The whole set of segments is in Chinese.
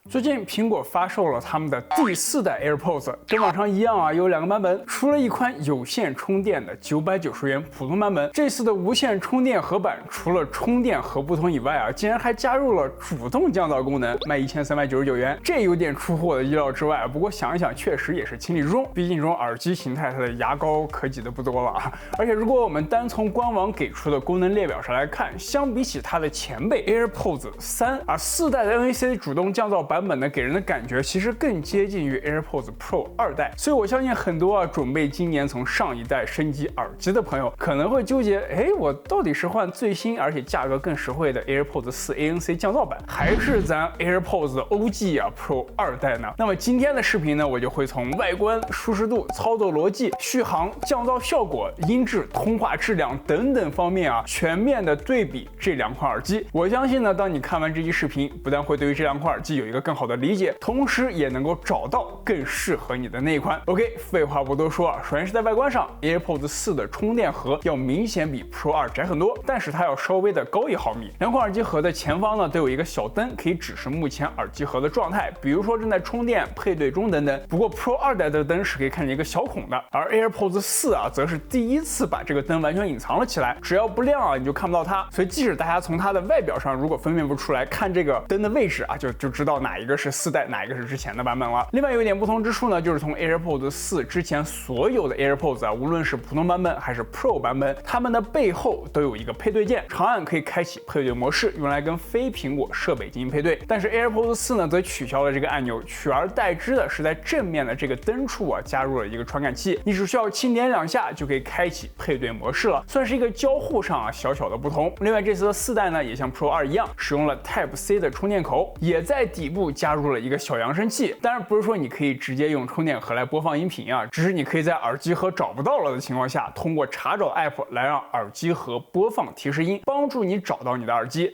最近苹果发售了他们的第4代 AirPods， 跟往常一样啊，有2个版本，出了一款有线充电的990元普通版本。这次的无线充电盒版除了充电盒不同以外啊，竟然还加入了主动降噪功能，卖1399元，这有点出乎我的意料之外。不过想一想，确实也是情理之中，毕竟这种耳机形态它的牙膏可挤的不多了啊。而且如果我们单从官网给出的功能列表上来看，相比起它的前辈 AirPods 3啊，4代的 NAC 主动降噪版本呢，给人的感觉其实更接近于 AirPods Pro 2代，所以我相信很多准备今年从上一代升级耳机的朋友可能会纠结，我到底是换最新而且价格更实惠的 AirPods 4 ANC 降噪版，还是咱 AirPods 的 OG Pro 2代呢？那么今天的视频呢，我就会从外观、舒适度、操作逻辑、续航、降噪效果、音质、通话质量等等方面全面的对比这2款耳机。我相信呢，当你看完这期视频，不但会对于这2款耳机有一个更好的理解，同时也能够找到更适合你的那一款。OK， 废话不多说首先是在外观上 ，AirPods 4的充电盒要明显比 Pro 2窄很多，但是它要稍微的高1毫米。2款耳机盒的前方呢都有一个小灯，可以指示目前耳机盒的状态，比如说正在充电、配对中等等。不过 Pro 2代的灯是可以看见一个小孔的，而 AirPods 4则是第一次把这个灯完全隐藏了起来，只要不亮你就看不到它。所以即使大家从它的外表上如果分辨不出来，看这个灯的位置就知道哪一个是4代，哪一个是之前的版本了。另外有一点不同之处呢，就是从 AirPods 4之前所有的 AirPods无论是普通版本还是 Pro 版本，它们的背后都有一个配对键，长按可以开启配对模式，用来跟非苹果设备进行配对。但是 AirPods 4呢，则取消了这个按钮，取而代之的是在正面的这个灯处加入了一个传感器，你只需要轻点2下就可以开启配对模式了，算是一个交互上小小的不同。另外这次的4代呢，也像 Pro 2一样，使用了 Type C 的充电口，也在底部加入了一个小扬声器。当然不是说你可以直接用充电盒来播放音频只是你可以在耳机盒找不到了的情况下，通过查找 App 来让耳机盒播放提示音，帮助你找到你的耳机。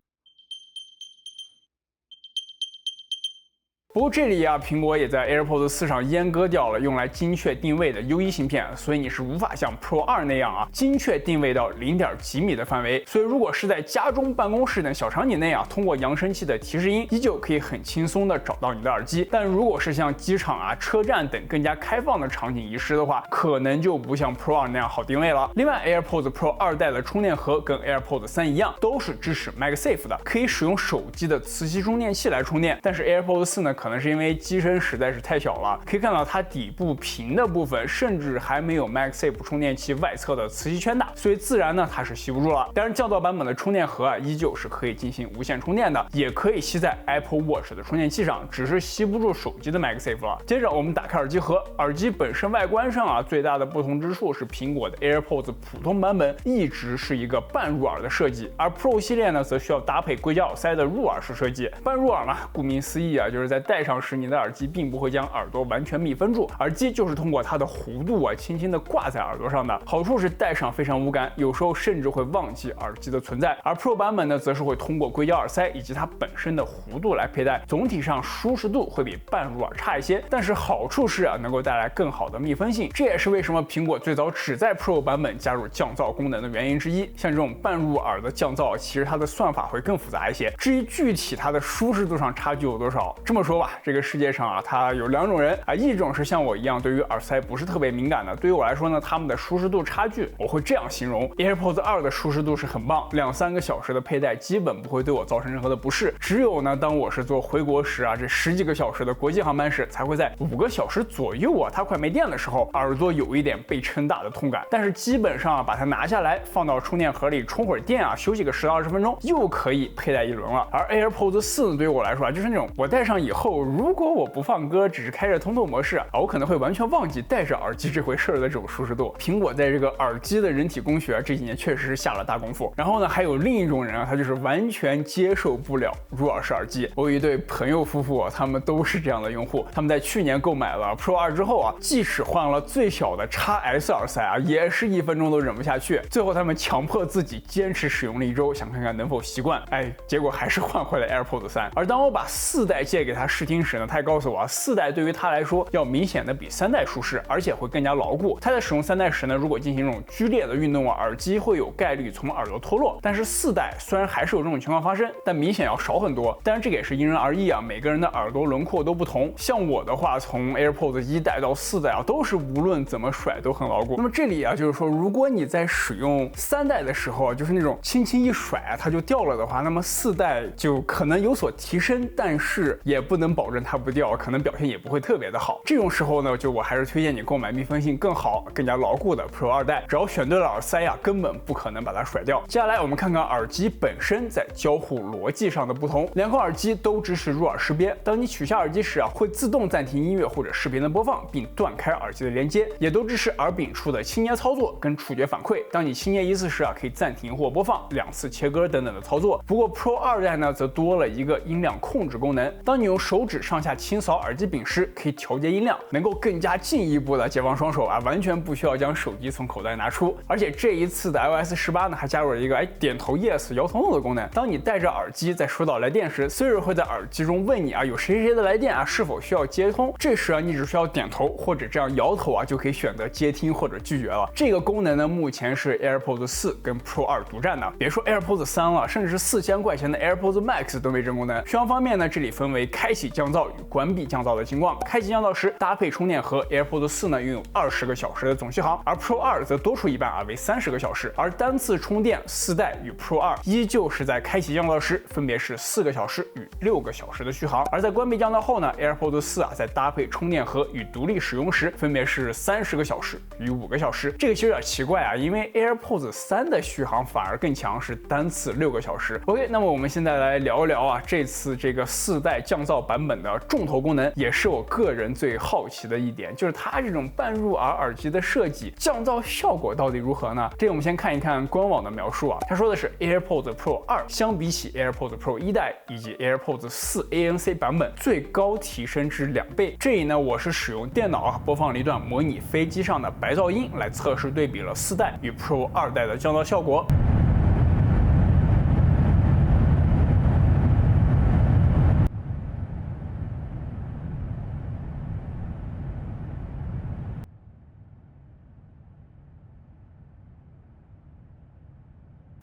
不过这里苹果也在 AirPods 4上阉割掉了用来精确定位的 U1 芯片，所以你是无法像 Pro 2那样精确定位到0.几米的范围。所以如果是在家中、办公室等小场景内通过扬声器的提示音，依旧可以很轻松的找到你的耳机。但如果是像机场车站等更加开放的场景遗失的话，可能就不像 Pro 2那样好定位了。另外 AirPods Pro 2代的充电盒跟 AirPods 3一样，都是支持 MagSafe 的，可以使用手机的磁吸充电器来充电。但是 AirPods 4呢，可能是因为机身实在是太小了，可以看到它底部屏的部分甚至还没有 MagSafe 充电器外侧的磁吸圈大，所以自然呢它是吸不住了。当然降噪版本的充电盒依旧是可以进行无线充电的，也可以吸在 Apple Watch 的充电器上，只是吸不住手机的 MagSafe 了。接着我们打开耳机盒，耳机本身外观上最大的不同之处是苹果的 AirPods 普通版本一直是一个半入耳的设计，而 Pro 系列呢则需要搭配硅胶耳塞的入耳式设计。半入耳嘛，顾名思义就是在戴上时你的耳机并不会将耳朵完全密封住，耳机就是通过它的弧度轻轻的挂在耳朵上的。好处是戴上非常无感，有时候甚至会忘记耳机的存在。而 Pro 版本呢，则是会通过硅胶耳塞以及它本身的弧度来佩戴，总体上舒适度会比半入耳差一些，但是好处是能够带来更好的密封性。这也是为什么苹果最早只在 Pro 版本加入降噪功能的原因之一。像这种半入耳的降噪，其实它的算法会更复杂一些。至于具体它的舒适度上差距有多少，这么说吧，这个世界上它有2种人一种是像我一样对于耳塞不是特别敏感的，对于我来说呢，他们的舒适度差距我会这样形容 ：AirPods 2的舒适度是很棒，2-3个小时的佩戴基本不会对我造成任何的不适。只有呢，当我是坐回国时这10几个小时的国际航班时，才会在5个小时左右它快没电的时候，耳朵有一点被撑大的痛感。但是基本上把它拿下来，放到充电盒里充会儿电休息个10到20分钟，又可以佩戴一轮了。而 AirPods 4呢，对于我来说就是那种我戴上以后，如果我不放歌，只是开着通透模式我可能会完全忘记戴着耳机这回事的这种舒适度。苹果在这个耳机的人体工学这几年确实是下了大功夫。然后呢，还有另一种人他就是完全接受不了入耳式耳机。我有一对朋友夫妇他们都是这样的用户。他们在去年购买了 Pro 2之后即使换了最小的 XS 耳塞也是1分钟都忍不下去。最后他们强迫自己坚持使用了1周，想看看能否习惯。结果还是换回了 AirPods 3。而当我把4代借给他试听时呢，他也告诉我4代对于他来说要明显的比3代舒适，而且会更加牢固。他在使用3代时呢，如果进行这种剧烈的运动耳机会有概率从耳朵脱落。但是4代虽然还是有这种情况发生，但明显要少很多。当然这个也是因人而异每个人的耳朵轮廓都不同。像我的话，从 AirPods 1代到4代都是无论怎么甩都很牢固。那么这里就是说，如果你在使用3代的时候，就是那种轻轻一甩它就掉了的话，那么4代就可能有所提升，但是也不能保证它不掉，可能表现也不会特别的好。这种时候呢，我还是推荐你购买密封性更好、更加牢固的 Pro 2代，只要选对了耳塞根本不可能把它甩掉。接下来我们看看耳机本身在交互逻辑上的不同。两款耳机都支持入耳识别，当你取下耳机时会自动暂停音乐或者视频的播放，并断开耳机的连接，也都支持耳柄处的轻捏操作跟触觉反馈。当你轻捏1次时可以暂停或播放，2次切割等等的操作。不过 Pro 2代呢，则多了一个音量控制功能。当你用手指上下轻扫耳机柄时，可以调节音量，能够更加进一步的解放双手完全不需要将手机从口袋拿出。而且这一次的 iOS 18呢，还加入了一个点头 yes 摇头 no 的功能。当你戴着耳机在收到来电时，Siri 会在耳机中问你有谁谁的来电是否需要接通。这时你只需要点头或者这样摇头就可以选择接听或者拒绝了。这个功能呢，目前是 AirPods 4跟 Pro 2独占的。别说 AirPods 3了，甚至是4000块钱的 AirPods Max 都没这功能。续航方面呢，这里分为开启降噪与关闭降噪的情况。开启降噪时搭配充电盒，AirPods 4呢拥有20个小时的总续航，而 Pro 2则多出一半为30个小时。而单次充电4代与 Pro 2依旧是在开启降噪时分别是4个小时与6个小时的续航，而在关闭降噪后呢 ，AirPods 4在搭配充电盒与独立使用时分别是30个小时与5个小时。这个其实有点奇怪因为 AirPods 3的续航反而更强，是单次6个小时。OK， 那么我们现在来聊一聊这次这个4代降噪版本的重头功能，也是我个人最好奇的一点，就是它这种半入耳耳机的设计，降噪效果到底如何呢？这个我们先看一看官网的描述他说的是 AirPods Pro 2相比起 AirPods Pro 1代以及 AirPods 4 ANC 版本最高提升至2倍。这里呢，我是使用电脑播放了一段模拟飞机上的白噪音来测试对比了4代与 Pro 2代的降噪效果。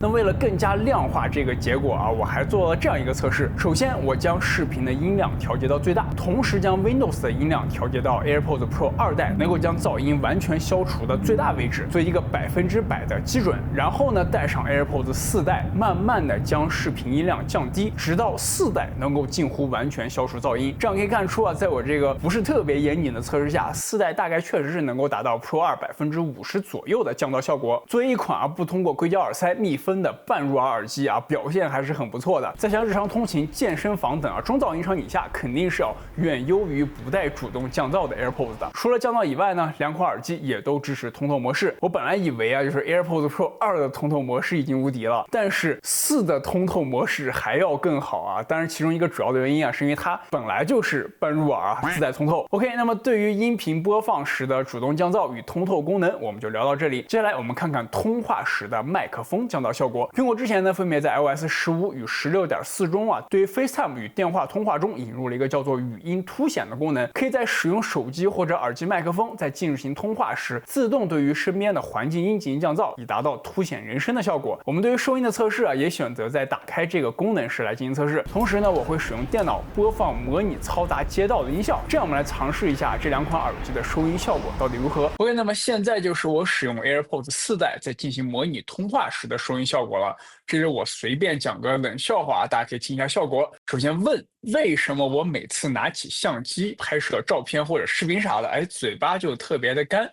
那为了更加量化这个结果我还做了这样一个测试。首先，我将视频的音量调节到最大，同时将 Windows 的音量调节到 AirPods Pro 2代能够将噪音完全消除的最大位置，做一个100%的基准。然后呢，带上 AirPods 4代，慢慢的将视频音量降低，直到4代能够近乎完全消除噪音。这样可以看出在我这个不是特别严谨的测试下，4代大概确实是能够达到 Pro 250%左右的降噪效果。作为一款不通过硅胶耳塞密封的半入耳耳机表现还是很不错的。在像日常通勤、健身房等中噪音场景下，肯定是要远优于不带主动降噪的 AirPods 的。除了降噪以外呢，两款耳机也都支持通透模式。我本来以为就是 AirPods Pro 2的通透模式已经无敌了，但是4的通透模式还要更好当然，其中一个主要的原因是因为它本来就是半入耳自带通透。OK， 那么对于音频播放时的主动降噪与通透功能，我们就聊到这里。接下来我们看看通话时的麦克风降噪效果。苹果之前呢，分别在 iOS 15与16.4中对于 FaceTime 与电话通话中引入了一个叫做语音凸显的功能，可以在使用手机或者耳机麦克风在进行通话时，自动对于身边的环境音进行降噪，以达到凸显人声的效果。我们对于收音的测试也选择在打开这个功能时来进行测试。同时呢，我会使用电脑播放模拟嘈杂街道的音效，这样我们来尝试一下这两款耳机的收音效果到底如何。OK， 那么现在就是我使用 AirPods 4代在进行模拟通话时的收音效果了。这是我随便讲个冷笑话，大家可以听一下效果。首先问为什么我每次拿起相机拍摄照片或者视频啥的，嘴巴就特别的干，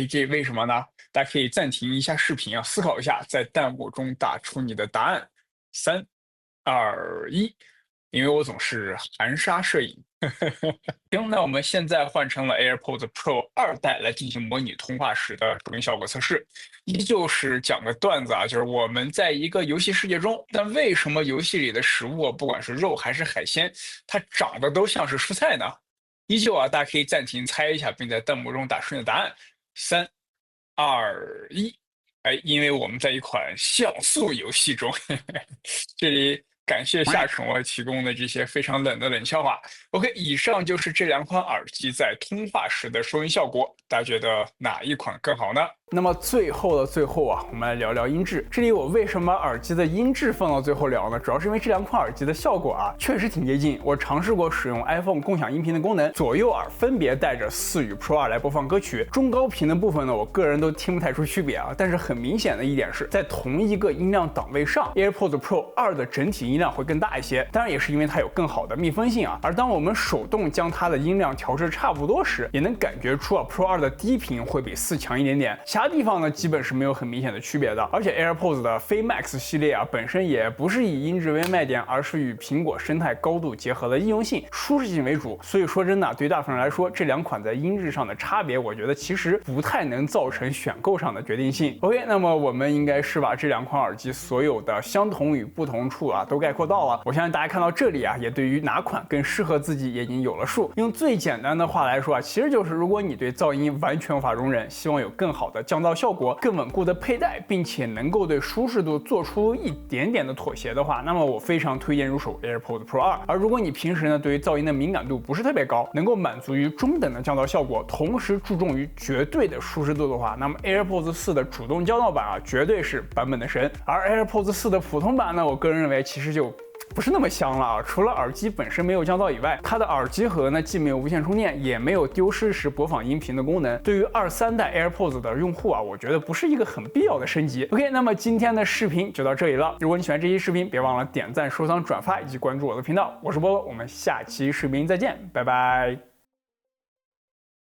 这为什么呢？大家可以暂停一下视频思考一下，在弹幕中打出你的答案。3、2、1，因为我总是含沙射影。行，那我们现在换成了 AirPods Pro 2代来进行模拟通话时的收音效果测试。依旧是讲个段子就是我们在一个游戏世界中，但为什么游戏里的食物不管是肉还是海鲜，它长得都像是蔬菜呢？依旧大家可以暂停猜一下，并在弹幕中打出你的答案。3、2、1，因为我们在一款像素游戏中，这里感谢夏虫我提供的这些非常冷的冷笑话。OK，以上就是这两款耳机在通话时的收音效果，大家觉得哪一款更好呢？那么最后的最后啊，我们来聊聊音质。这里我为什么把耳机的音质放到最后聊呢？主要是因为这两款耳机的效果啊，确实挺接近。我尝试过使用 iPhone 共享音频的功能，左右耳分别带着4与 Pro 2来播放歌曲，中高频的部分呢，我个人都听不太出区别啊。但是很明显的一点是，在同一个音量档位上 ，AirPods Pro 2的整体音量会更大一些，当然也是因为它有更好的密封性啊。而当我们手动将它的音量调至差不多时，也能感觉出啊 Pro 2的低频会比4强一点点，其他地方呢基本是没有很明显的区别的。而且 AirPods 的非 Max 系列啊，本身也不是以音质为卖点，而是与苹果生态高度结合的应用性、舒适性为主。所以说真的，对于大部分人来说，这两款在音质上的差别，我觉得其实不太能造成选购上的决定性。OK， 那么我们应该是把这两款耳机所有的相同与不同处啊都概括到了。我相信大家看到这里啊，也对于哪款更适合自己也已经有了数。用最简单的话来说啊，其实就是如果你对噪音完全无法容忍，希望有更好的降噪效果、更稳固的佩戴，并且能够对舒适度做出一点点的妥协的话，那么我非常推荐入手 AirPods Pro 2。而如果你平时呢对于噪音的敏感度不是特别高，能够满足于中等的降噪效果，同时注重于绝对的舒适度的话，那么 AirPods 4的主动降噪版啊，绝对是版本的神。而 AirPods 4的普通版呢，我个人认为其实就不是那么香了啊！除了耳机本身没有降噪以外，它的耳机盒呢既没有无线充电，也没有丢失时播放音频的功能。对于2、3代 AirPods 的用户啊，我觉得不是一个很必要的升级。OK， 那么今天的视频就到这里了。如果你喜欢这期视频，别忘了点赞、收藏、转发以及关注我的频道。我是波波，我们下期视频再见，拜拜。